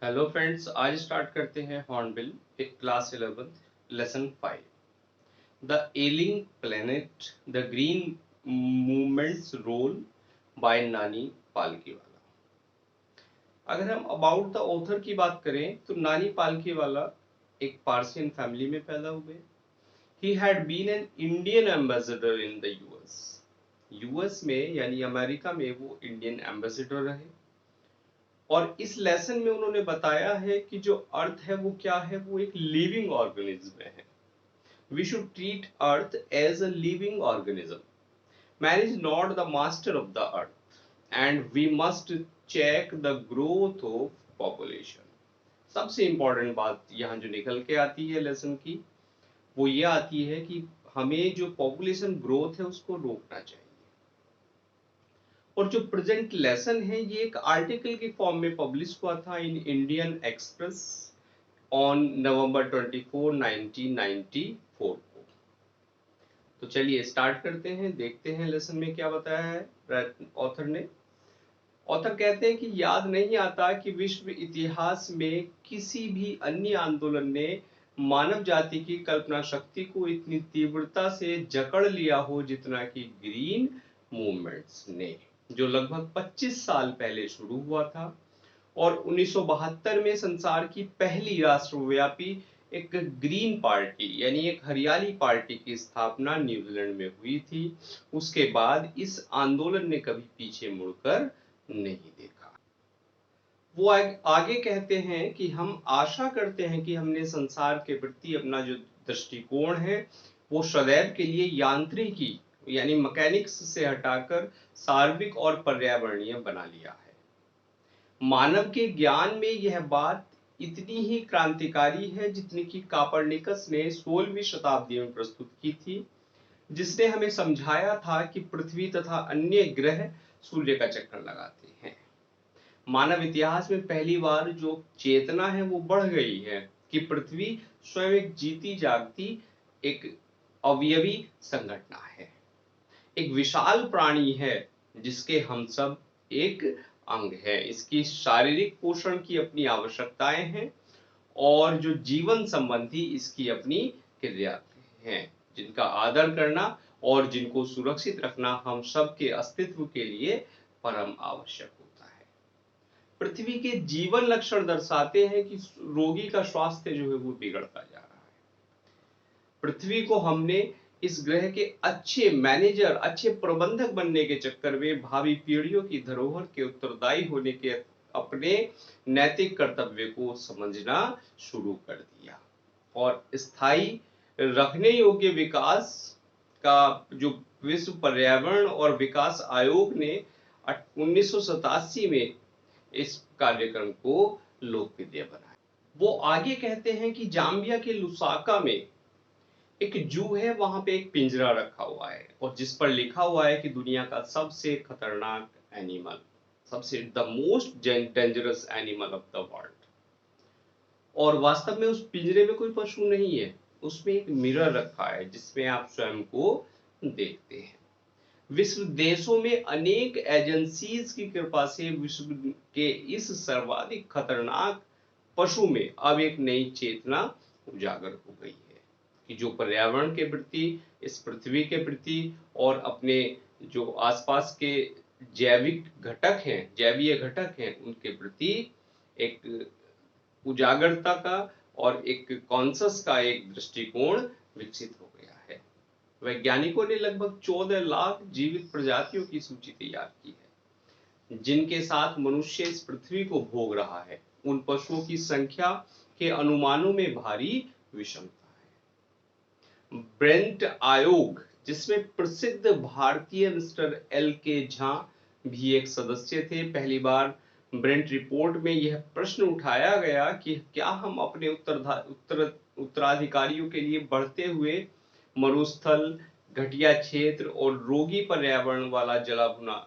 Hello friends, आज start करते हैं हॉर्नबिल एक class 11 lesson 5 the ailing planet the green movement's role by Nani Palkhivala. अगर हम अबाउट द ऑथर की बात करें तो नानी पालकीवाला एक पार्सियन फैमिली में पैदा हुए। He had been an Indian ambassador in the US. US में यानी अमेरिका में वो इंडियन एम्बेसडर रहे। और इस लेसन में उन्होंने बताया है कि जो अर्थ है वो क्या है, वो एक लिविंग ऑर्गेनिज्म है। We should treat earth as a living organism. Man is not the master of the earth and we must check the growth of population. सबसे इंपॉर्टेंट बात यहाँ जो निकल के आती है लेसन की, वो ये आती है कि हमें जो पॉपुलेशन ग्रोथ है उसको रोकना चाहिए। और जो प्रेजेंट लेसन है ये एक आर्टिकल के फॉर्म में पब्लिश हुआ था in Indian express on November 24, 1994 को। तो चलिए स्टार्ट करते हैं, देखते हैं लेसन में क्या बताया है ऑथर ने। ऑथर कहते हैं कि याद नहीं आता कि विश्व इतिहास में किसी भी अन्य आंदोलन ने मानव जाति की कल्पना शक्ति को इतनी तीव्रता से जकड़ लिया हो जितना कि ग्रीन मूवमेंट्स ने, जो लगभग 25 साल पहले शुरू हुआ था और 1972 में संसार की पहली राष्ट्रव्यापी एक ग्रीन पार्टी यानी एक हरियाली पार्टी की स्थापना न्यूजीलैंड में हुई थी। उसके बाद इस आंदोलन ने कभी पीछे मुड़कर नहीं देखा। वो आगे कहते हैं कि हम आशा करते हैं कि हमने संसार के प्रति अपना जो दृष्टिकोण है वो सदैव के लिए यांत्रिकी यानी मैकेनिक्स से हटाकर सार्विक और पर्यावरणीय बना लिया है। मानव के ज्ञान में यह बात इतनी ही क्रांतिकारी है जितनी कि कापरनिकस ने 16वीं शताब्दी में प्रस्तुत की थी, जिसने हमें समझाया था कि पृथ्वी तथा अन्य ग्रह सूर्य का चक्कर लगाते हैं। मानव इतिहास में पहली बार जो चेतना है वो बढ़ गई है कि पृथ्वी स्वयं एक जीती जागती एक अवयवी संघटना है, एक विशाल प्राणी है जिसके हम सब एक अंग है। इसकी शारीरिक पोषण की अपनी आवश्यकताएं हैं और जो जीवन संबंधी इसकी अपनी क्रिया हैं, जिनका आदर करना और जिनको सुरक्षित रखना हम सब के अस्तित्व के लिए परम आवश्यक होता है। पृथ्वी के जीवन लक्षण दर्शाते हैं कि रोगी का स्वास्थ्य जो है वो बिगड़ता जा रहा है। पृथ्वी को हमने इस ग्रह के अच्छे मैनेजर, अच्छे प्रबंधक बनने के चक्कर में भावी पीढ़ियों की धरोहर के उत्तरदायी होने के अपने नैतिक कर्तव्य को समझना शुरू कर दिया और स्थायी रखने योग्य विकास का जो विश्व पर्यावरण और विकास आयोग ने 1987 में इस कार्यक्रम को लोकप्रिय बनाया। वो आगे कहते हैं कि जाम्बिया के लुसाका में एक जू है, वहां पे एक पिंजरा रखा हुआ है और जिस पर लिखा हुआ है कि दुनिया का सबसे खतरनाक एनिमल, सबसे the most dangerous animal of the world. और वास्तव में उस पिंजरे में कोई पशु नहीं है, उसमें एक मिरर रखा है जिसमें आप स्वयं को देखते हैं। विश्व देशों में अनेक एजेंसीज की कृपा से विश्व के इस सर्वाधिक खतरनाक पशु में अब एक नई चेतना उजागर हो गई है कि जो पर्यावरण के प्रति, इस पृथ्वी के प्रति और अपने जो आसपास के जैविक घटक हैं, जैवीय घटक हैं, उनके प्रति एक उजागरता का और एक कॉन्सस का एक दृष्टिकोण विकसित हो गया है। वैज्ञानिकों ने लगभग 14 लाख जीवित प्रजातियों की सूची तैयार की है जिनके साथ मनुष्य इस पृथ्वी को भोग रहा है। उन पशुओं की संख्या के अनुमानों में भारी विषमता है। ब्रेंट आयोग, जिसमें प्रसिद्ध भारतीय मिस्टर LK झा भी एक सदस्य थे, पहली बार ब्रेंट रिपोर्ट में यह प्रश्न उठाया गया कि क्या हम अपने उत्तराधिकारियों के लिए बढ़ते हुए मरुस्थल, घटिया क्षेत्र और रोगी पर्यावरण वाला जलाभुना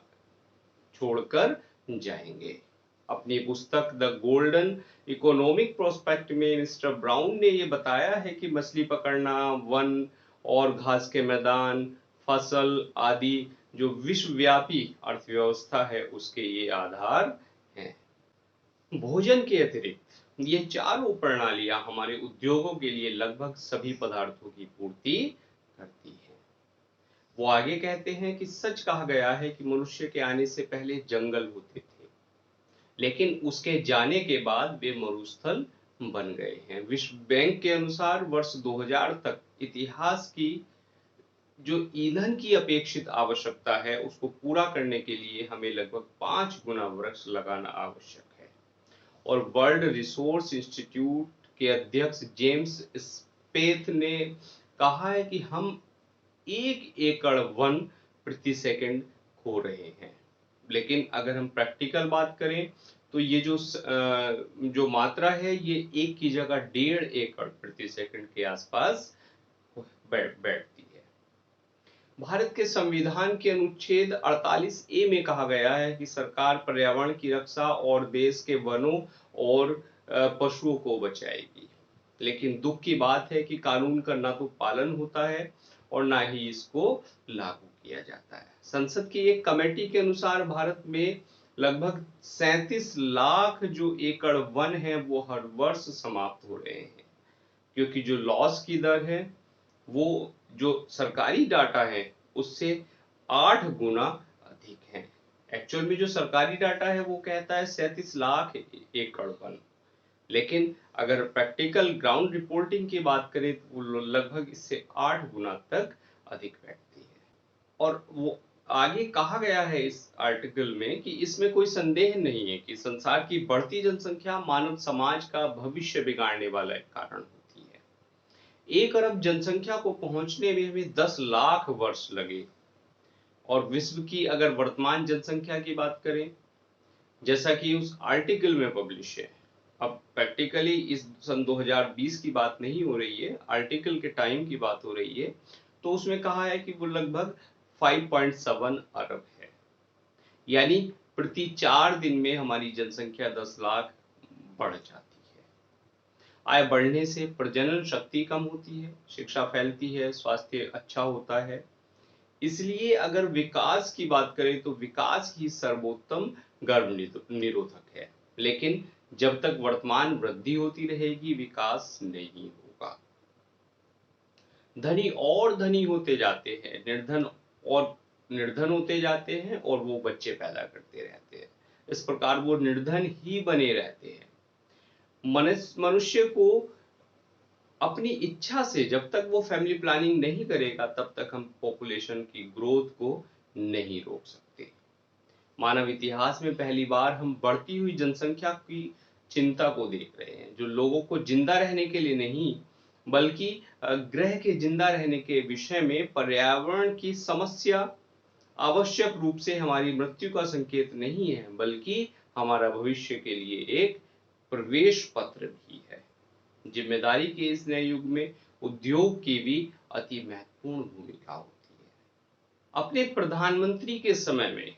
छोड़कर जाएंगे। अपनी पुस्तक द गोल्डन इकोनॉमिक प्रोस्पेक्ट में मिस्टर ब्राउन ने यह बताया है कि मछली पकड़ना, वन और घास के मैदान, फसल आदि जो विश्वव्यापी अर्थव्यवस्था है उसके ये आधार हैं। भोजन के अतिरिक्त ये चारों प्रणालियां हमारे उद्योगों के लिए लगभग सभी पदार्थों की पूर्ति करती है। वो आगे कहते हैं कि सच कहा गया है कि मनुष्य के आने से पहले जंगल होते थे, लेकिन उसके जाने के बाद वे मरुस्थल बन गए हैं। विश्व बैंक के अनुसार वर्ष 2000 तक इतिहास की जो ईंधन की अपेक्षित आवश्यकता है उसको पूरा करने के लिए हमें लगभग 5 गुना वृक्ष लगाना आवश्यक है। और वर्ल्ड रिसोर्स इंस्टीट्यूट के अध्यक्ष जेम्स स्पेथ ने कहा है कि हम 1 एकड़ वन प्रति सेकंड खो रहे हैं। लेकिन अगर हम प्रैक्टिकल बात करें तो ये जो मात्रा है ये 1 की जगह 1.5 एकड़ प्रति सेकंड के आसपास बैठती है। भारत के संविधान के अनुच्छेद 48A में कहा गया है कि सरकार पर्यावरण की रक्षा और देश के वनों और पशुओं को बचाएगी। लेकिन दुख की बात है कि कानून का ना तो पालन होता है और ना ही इसको लागू किया जाता है। संसद की एक कमेटी के अनुसार भारत में लगभग 37 लाख जो एकड़ वन है वो हर वर्ष समाप्त हो रहे हैं, क्योंकि जो लॉस की दर है वो जो सरकारी डाटा है उससे 8 गुना अधिक है। एक्चुअल में जो सरकारी डाटा है वो कहता है 37 लाख एकड़ वन, लेकिन अगर प्रैक्टिकल ग्राउंड रिपोर्टिंग की बात करें तो वो लगभग इससे 8 गुना तक अधिक बैठती है। और वो आगे कहा गया है इस आर्टिकल में कि इसमें कोई संदेह नहीं है कि संसार की बढ़ती जनसंख्या मानव समाज का भविष्य बिगाड़ने वाला एक कारण होती है। 1 अरब जनसंख्या को पहुंचने में हमें 10 लाख वर्ष लगे। और विश्व की अगर वर्तमान जनसंख्या की बात करें, जैसा कि उस आर्टिकल में पब्लिश है, अब प्रैक्टिकली इस सन 2020 की बात नहीं हो रही है, आर्टिकल के टाइम की बात हो रही है, तो उसमें कहा है कि वो लगभग 5.7 अरब है। यानी प्रति 4 दिन में हमारी जनसंख्या 10 लाख बढ़ जाती है। आय बढ़ने से प्रजनन शक्ति कम होती है, शिक्षा फैलती है, स्वास्थ्य अच्छा होता है। इसलिए अगर विकास की बात करें तो विकास ही सर्वोत्तम गर्भ निरोधक है। लेकिन जब तक वर्तमान वृद्धि होती रहेगी विकास नहीं होगा। धनी और धनी होते जाते हैं, निर्धन और निर्धन होते जाते हैं और वो बच्चे पैदा करते रहते हैं। इस प्रकार वो निर्धन ही बने रहते हैं। मनुष्य को अपनी इच्छा से जब तक वो फैमिली प्लानिंग नहीं करेगा तब तक हम पॉपुलेशन की ग्रोथ को नहीं रोक सकते। मानव इतिहास में पहली बार हम बढ़ती हुई जनसंख्या की चिंता को देख रहे हैं, जो लोगों को जिंदा रहने के लिए नहीं बल्कि ग्रह के जिंदा रहने के विषय में पर्यावरण की समस्या आवश्यक रूप से हमारी मृत्यु का संकेत नहीं है, बल्कि हमारा भविष्य के लिए एक प्रवेश पत्र भी है। जिम्मेदारी के इस नए युग में उद्योग की भी अति महत्वपूर्ण भूमिका होती है। अपने प्रधानमंत्री के समय में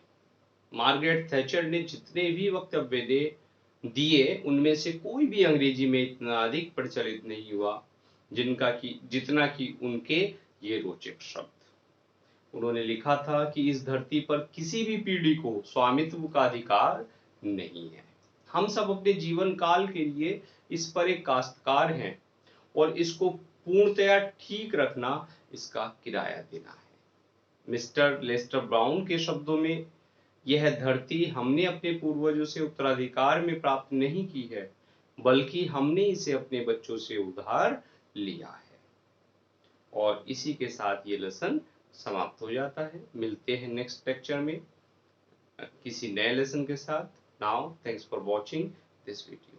मार्गरेट थैचर ने जितने भी वक्तव्य दिए उनमें से कोई भी अंग्रेजी में इतना अधिक प्रचलित नहीं हुआ जितना कि उनके ये रोचक शब्द। उन्होंने लिखा था कि इस धरती पर किसी भी पीढ़ी को स्वामित्व का अधिकार नहीं है। हम सब अपने जीवन काल के लिए इस पर एक काश्तकार हैं और इसको पूर्णतया ठीक रखना इसका किराया देना है। मिस्टर लेस्टर ब्राउन के शब्दों में, यह धरती हमने अपने पूर्वजों से उत्तराधिकार में प्राप्त नहीं की है, बल्कि हमने इसे अपने बच्चों से उधार लिया है। और इसी के साथ ये लेसन समाप्त हो जाता है। मिलते हैं नेक्स्ट लेक्चर में किसी नए लेसन के साथ। Now thanks for watching this video.